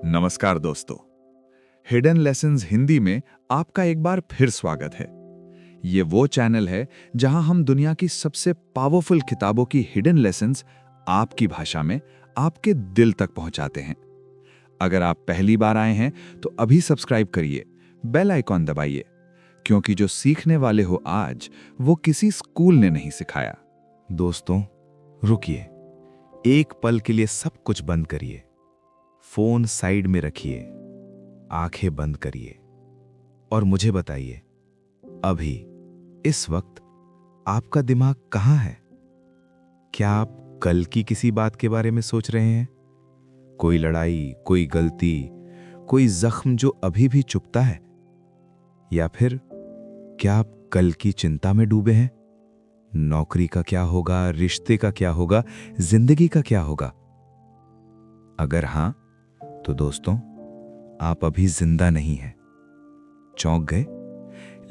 नमस्कार दोस्तों। Hidden lessons Hindi में आपका एक बार फिर स्वागत है। ये वो चैनल है जहां हम दुनिया की सबसे पावरफुल किताबों की हिडन लेसन्स आपकी भाषा में आपके दिल तक पहुंचाते हैं। अगर आप पहली बार आए हैं तो अभी सब्सक्राइब करिए, बेल आइकॉन दबाइए, क्योंकि जो सीखने वाले हो आज वो किसी स्कूल ने नहीं सिखाया। दोस्तों, रुकिए। एक पल के लिए सब कुछ बंद करिए। फोन साइड में रखिए, आंखें बंद करिए और मुझे बताइए, अभी इस वक्त आपका दिमाग कहाँ है? क्या आप कल की किसी बात के बारे में सोच रहे हैं? कोई लड़ाई, कोई गलती, कोई जख्म जो अभी भी चुभता है? या फिर क्या आप कल की चिंता में डूबे हैं? नौकरी का क्या होगा, रिश्ते का क्या होगा, जिंदगी का क्या होगा? अगर हां, तो दोस्तों, आप अभी जिंदा नहीं हैं। चौंक गए?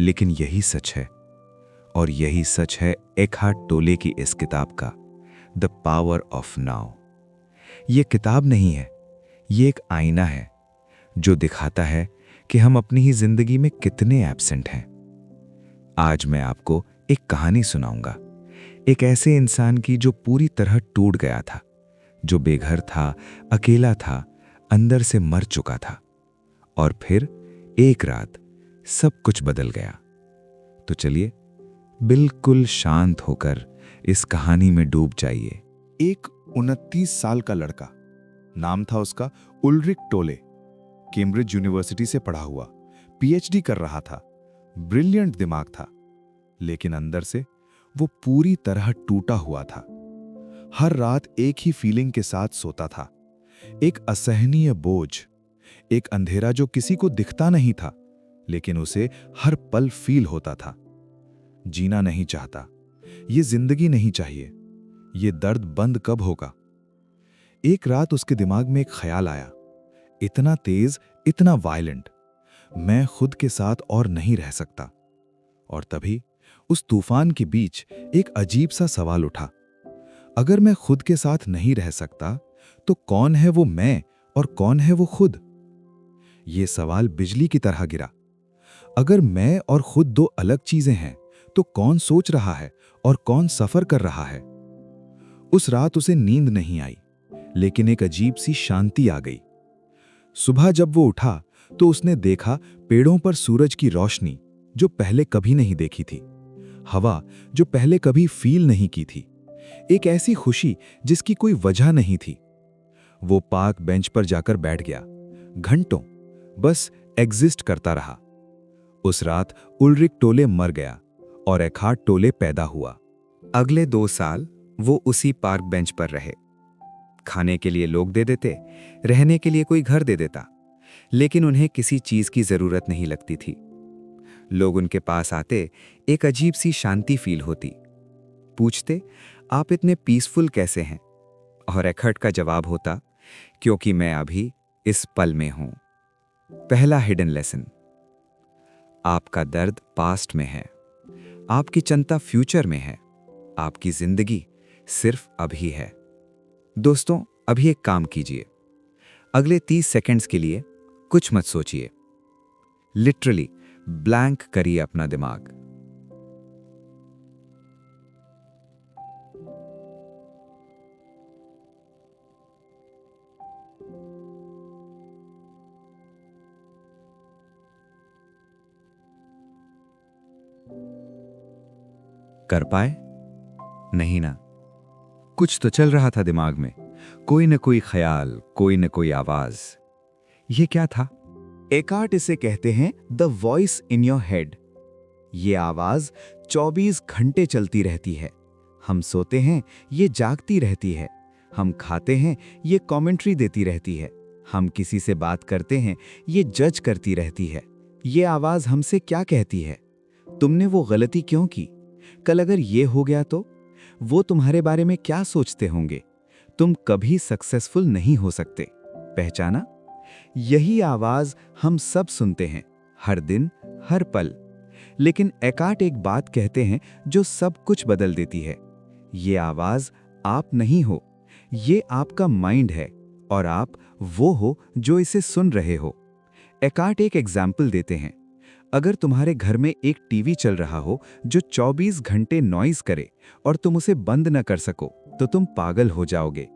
लेकिन यही सच है, और यही सच है एकहार्ट टोले की इस किताब का, द पावर ऑफ नाउ। यह किताब नहीं है, यह एक आईना है जो दिखाता है कि हम अपनी ही जिंदगी में कितने एब्सेंट हैं। आज मैं आपको एक कहानी सुनाऊंगा, एक ऐसे इंसान की जो पूरी तरह टूट गया था, जो बेघर था, अकेला था, अंदर से मर चुका था, और फिर एक रात सब कुछ बदल गया। तो चलिए बिल्कुल शांत होकर इस कहानी में डूब जाइए। एक 29 साल का लड़का, नाम था उसका उल्रिक टोले, कैम्ब्रिज यूनिवर्सिटी से पढ़ा हुआ, पीएचडी कर रहा था, ब्रिलियंट दिमाग था, लेकिन अंदर से वो पूरी तरह टूटा हुआ था। हर रात एक ही फीलिंग के साथ सोता था, एक असहनीय बोझ, एक अंधेरा जो किसी को दिखता नहीं था, लेकिन उसे हर पल फील होता था। जीना नहीं चाहता, ये जिंदगी नहीं चाहिए, ये दर्द बंद कब होगा? एक रात उसके दिमाग में एक ख्याल आया, इतना तेज, इतना वायलेंट, मैं खुद के साथ और नहीं रह सकता। और तभी उस तूफान के बीच एक अजीब सा सवाल उठा, अगर मैं खुद के साथ नहीं रह सकता तो कौन है वो मैं और कौन है वो खुद? ये सवाल बिजली की तरह गिरा। अगर मैं और खुद दो अलग चीजें हैं तो कौन सोच रहा है और कौन सफर कर रहा है? उस रात उसे नींद नहीं आई, लेकिन एक अजीब सी शांति आ गई। सुबह जब वो उठा तो उसने देखा पेड़ों पर सूरज की रोशनी जो पहले कभी नहीं देखी थी, हवा जो पहले कभी फील नहीं की थी, एक ऐसी खुशी जिसकी कोई वजह नहीं थी। वो पार्क बेंच पर जाकर बैठ गया, घंटों बस एग्जिस्ट करता रहा। उस रात उल्रिक टोले मर गया और एकहार्ट टोले पैदा हुआ। अगले 2 साल वो उसी पार्क बेंच पर रहे। खाने के लिए लोग दे देते, रहने के लिए कोई घर दे देता, लेकिन उन्हें किसी चीज की जरूरत नहीं लगती थी। लोग उनके पास आते, एक अजीब सी शांति फील होती, पूछते, आप इतने पीसफुल कैसे हैं? और एकहार्ट का जवाब होता, क्योंकि मैं अभी इस पल में हूं। पहला हिडन लेसन, आपका दर्द पास्ट में है, आपकी चिंता फ्यूचर में है, आपकी जिंदगी सिर्फ अभी है। दोस्तों, अभी एक काम कीजिए, अगले 30 सेकंड्स के लिए कुछ मत सोचिए, लिटरली ब्लैंक करिए अपना दिमाग। कर पाए? नहीं ना? कुछ तो चल रहा था दिमाग में, कोई न कोई ख्याल, कोई न कोई आवाज। ये क्या था? एकहार्ट इसे कहते हैं the voice in your head. ये आवाज 24 घंटे चलती रहती है। हम सोते हैं, ये जागती रहती है। हम खाते हैं, ये कमेंट्री देती रहती है। हम किसी से बात करते हैं, ये जज करती रहती है। ये आवाज हमसे क्या कहती है? तुमने वो गलती क्यों की? कल अगर ये हो गया तो? वो तुम्हारे बारे में क्या सोचते होंगे? तुम कभी सक्सेसफुल नहीं हो सकते। पहचाना? यही आवाज हम सब सुनते हैं, हर दिन, हर पल। लेकिन एकहार्ट एक बात कहते हैं जो सब कुछ बदल देती है। ये आवाज आप नहीं हो, ये आपका माइंड है, और आप वो हो जो इसे सुन रहे हो। एकार्ट एक एग्जाम्पल देते हैं। अगर तुम्हारे घर में एक टीवी चल रहा हो जो 24 घंटे नॉइज करे और तुम उसे बंद न कर सको, तो तुम पागल हो जाओगे।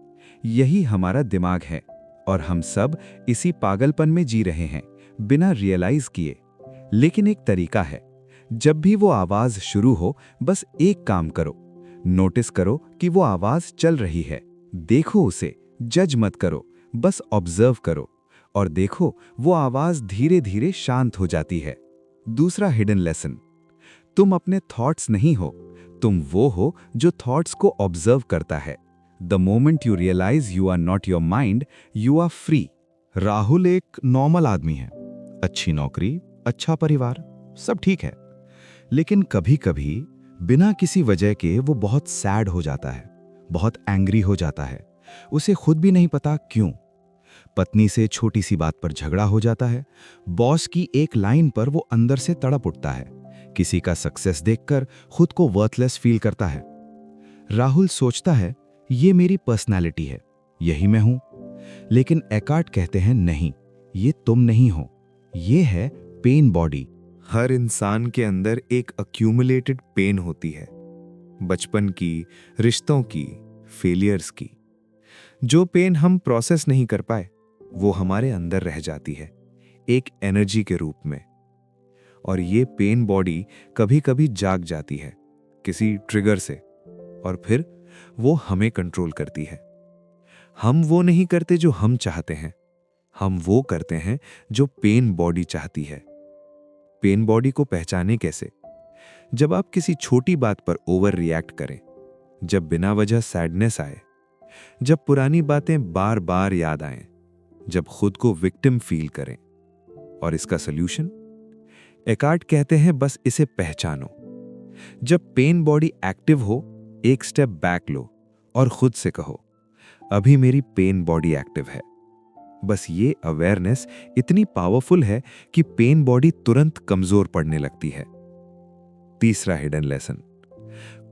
यही हमारा दिमाग है और हम सब इसी पागलपन में जी रहे हैं, बिना रियलाइज किए। लेकिन एक तरीका है। जब भी वो आवाज शुरू हो, बस एक काम करो। नोटिस करो कि वो आवाज चल रही है। देखो उसे, जज मत करो, बस ऑब्जर्व करो और देखो वो आवाज धीरे धीरे शांत हो जाती है। दूसरा हिडन लेसन, तुम अपने थॉट्स नहीं हो, तुम वो हो जो थॉट्स को ऑब्जर्व करता है। The moment you realise you are not your mind, you are free. Rahul एक नॉर्मल आदमी है, अच्छी नौकरी, अच्छा परिवार, सब ठीक है। लेकिन कभी कभी बिना किसी वजह के वो बहुत सैड हो जाता है, बहुत एंग्री हो जाता है। उसे खुद भी नहीं पता क्यों। पत्नी से छोटी सी बात पर झगड़ा हो जाता है, बॉस की एक लाइन पर वो अंदर से तड़प उठता है, किसी का सक्सेस देखकर खुद को वर्थलेस फील करता है। राहुल सोचता है ये मेरी पर्सनालिटी है, यही मैं हूं। लेकिन एकार्ट कहते हैं नहीं, ये तुम नहीं हो, ये है पेन बॉडी। हर इंसान के अंदर एक अक्यूमुलेटेड पेन होती है, बचपन की, रिश्तों की, फेलियर्स की। जो पेन हम प्रोसेस नहीं कर पाए, वो हमारे अंदर रह जाती है, एक एनर्जी के रूप में। और ये पेन बॉडी कभी कभी जाग जाती है किसी ट्रिगर से, और फिर वो हमें कंट्रोल करती है। हम वो नहीं करते जो हम चाहते हैं, हम वो करते हैं जो पेन बॉडी चाहती है। पेन बॉडी को पहचाने कैसे? जब आप किसी छोटी बात पर ओवर रिएक्ट करें, जब बिना वजह सैडनेस आए, जब पुरानी बातें बार बार याद आएं, जब खुद को विक्टिम फील करें। और इसका सॉल्यूशन? एकार्ट कहते हैं बस इसे पहचानो। जब पेन बॉडी एक्टिव हो, एक स्टेप बैक लो और खुद से कहो, अभी मेरी पेन बॉडी एक्टिव है। बस ये अवेयरनेस इतनी पावरफुल है कि पेन बॉडी तुरंत कमजोर पड़ने लगती है। तीसरा हिडन लेसन,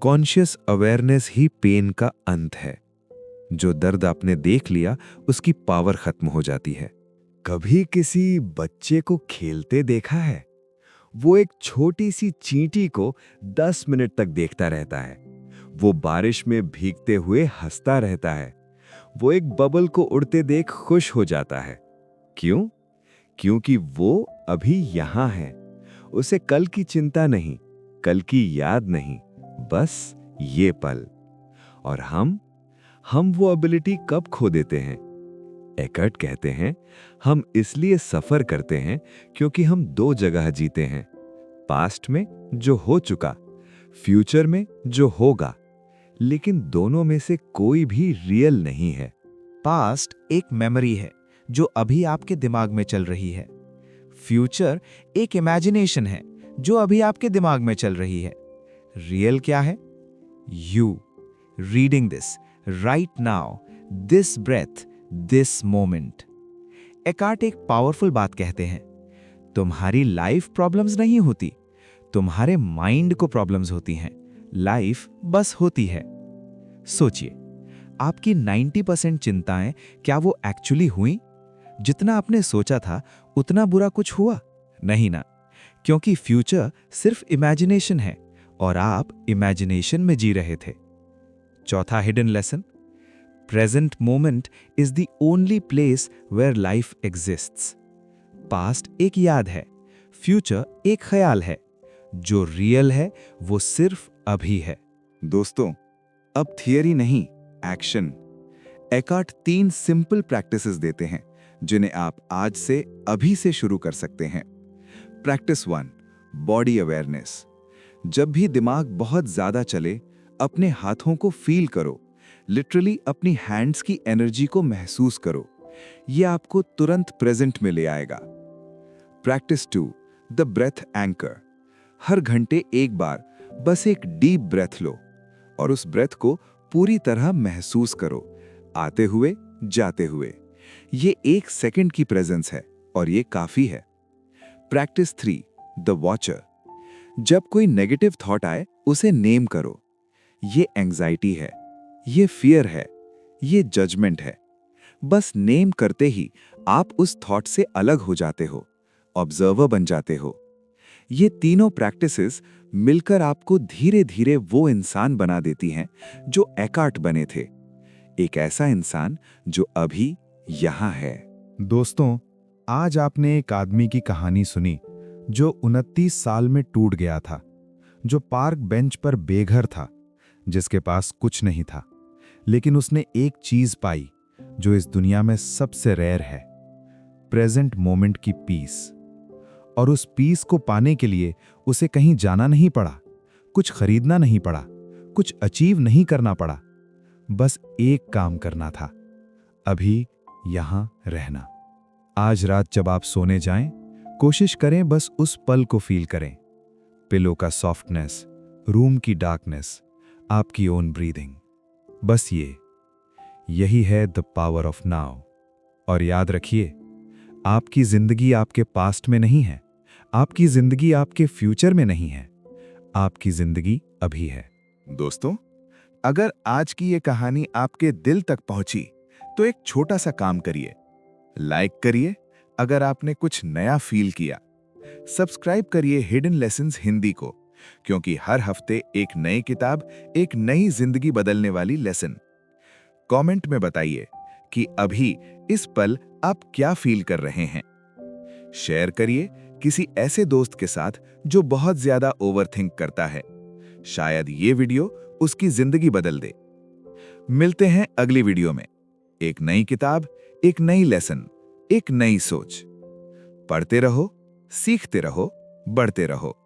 कॉन्शियस अवेयरनेस ही पेन का अंत है। जो दर्द आपने देख लिया, उसकी पावर खत्म हो जाती है। कभी किसी बच्चे को खेलते देखा है? वो एक छोटी सी चींटी को 10 मिनट तक देखता रहता है। वो बारिश में भीगते हुए हंसता रहता है। वो एक बबल को उड़ते देख खुश हो जाता है। क्यों? क्योंकि वो अभी यहां है। उसे कल की चिंता नहीं, कल की याद नहीं, बस ये पल। और हम वो एबिलिटी कब खो देते हैं? एकार्ट कहते हैं हम इसलिए सफर करते हैं क्योंकि हम दो जगह जीते हैं, पास्ट में जो हो चुका, फ्यूचर में जो होगा। लेकिन दोनों में से कोई भी रियल नहीं है। पास्ट एक मेमोरी है जो अभी आपके दिमाग में चल रही है। फ्यूचर एक इमेजिनेशन है जो अभी आपके दिमाग में चल रही है। रियल क्या है? You reading this right now, this breath, this moment. Eckhart एक पावरफुल बात कहते हैं, तुम्हारी लाइफ प्रॉब्लम्स नहीं होती, तुम्हारे माइंड को प्रॉब्लम्स होती हैं। लाइफ बस होती है। सोचिए, आपकी 90% चिंताएं क्या वो एक्चुअली हुई? जितना आपने सोचा था उतना बुरा कुछ हुआ? नहीं ना, क्योंकि फ्यूचर सिर्फ इमेजिनेशन है और आप इमेजिनेशन में जी रहे थे। चौथा hidden lesson, present moment is the only place where life exists. Past एक याद है, फ्यूचर एक ख्याल है, जो रियल है वो सिर्फ अभी है। दोस्तों, अब थियरी नहीं, एक्शन। एकार्ट 3 सिंपल प्रैक्टिसेस देते हैं जिन्हें आप आज से अभी से शुरू कर सकते हैं। Practice 1, body awareness. जब भी दिमाग बहुत ज्यादा चले, अपने हाथों को फील करो, लिटरली अपनी हैंड्स की एनर्जी को महसूस करो। यह आपको तुरंत प्रेजेंट में ले आएगा। Practice 2, the breath anchor. हर घंटे एक बार बस एक डीप ब्रेथ लो और उस ब्रेथ को पूरी तरह महसूस करो, आते हुए जाते हुए। ये 1 सेकंड की प्रेजेंस है और ये काफी है। Practice 3, the watcher. जब कोई नेगेटिव थॉट आए, उसे नेम करो। ये एंजाइटी है, ये फियर है, ये जजमेंट है। बस नेम करते ही आप उस थॉट से अलग हो जाते हो, ऑब्जर्वर बन जाते हो। ये तीनों प्रैक्टिसेस मिलकर आपको धीरे धीरे वो इंसान बना देती हैं जो एकार्ट बने थे, एक ऐसा इंसान जो अभी यहाँ है। दोस्तों, आज आपने एक आदमी की कहानी सुनी जो 29 साल में टूट गया था, जो पार्क बेंच पर बेघर था, जिसके पास कुछ नहीं था, लेकिन उसने एक चीज पाई जो इस दुनिया में सबसे रेयर है, प्रेजेंट मोमेंट की पीस। और उस पीस को पाने के लिए उसे कहीं जाना नहीं पड़ा, कुछ खरीदना नहीं पड़ा, कुछ अचीव नहीं करना पड़ा, बस एक काम करना था, अभी यहां रहना। आज रात जब आप सोने जाएं, कोशिश करें बस उस पल को फील करें, पिलो का सॉफ्टनेस, रूम की डार्कनेस, आपकी ओन ब्रीदिंग। बस यही है द पावर ऑफ नाउ। और याद रखिए, आपकी जिंदगी आपके पास्ट में नहीं है, आपकी जिंदगी आपके फ्यूचर में नहीं है, आपकी जिंदगी अभी है। दोस्तों, अगर आज की ये कहानी आपके दिल तक पहुंची तो एक छोटा सा काम करिए, लाइक करिए अगर आपने कुछ नया फील किया, सब्सक्राइब करिए हिडन लेसन्स हिंदी को, क्योंकि हर हफ्ते एक नई किताब, एक नई जिंदगी बदलने वाली लेसन। कमेंट में बताइए कि अभी इस पल आप क्या फील कर रहे हैं। शेयर करिए किसी ऐसे दोस्त के साथ जो बहुत ज्यादा ओवरथिंक करता है, शायद ये वीडियो उसकी जिंदगी बदल दे। मिलते हैं अगली वीडियो में, एक नई किताब, एक नई लेसन, एक नई सोच। पढ़ते रहो, सीखते रहो, बढ़ते रहो।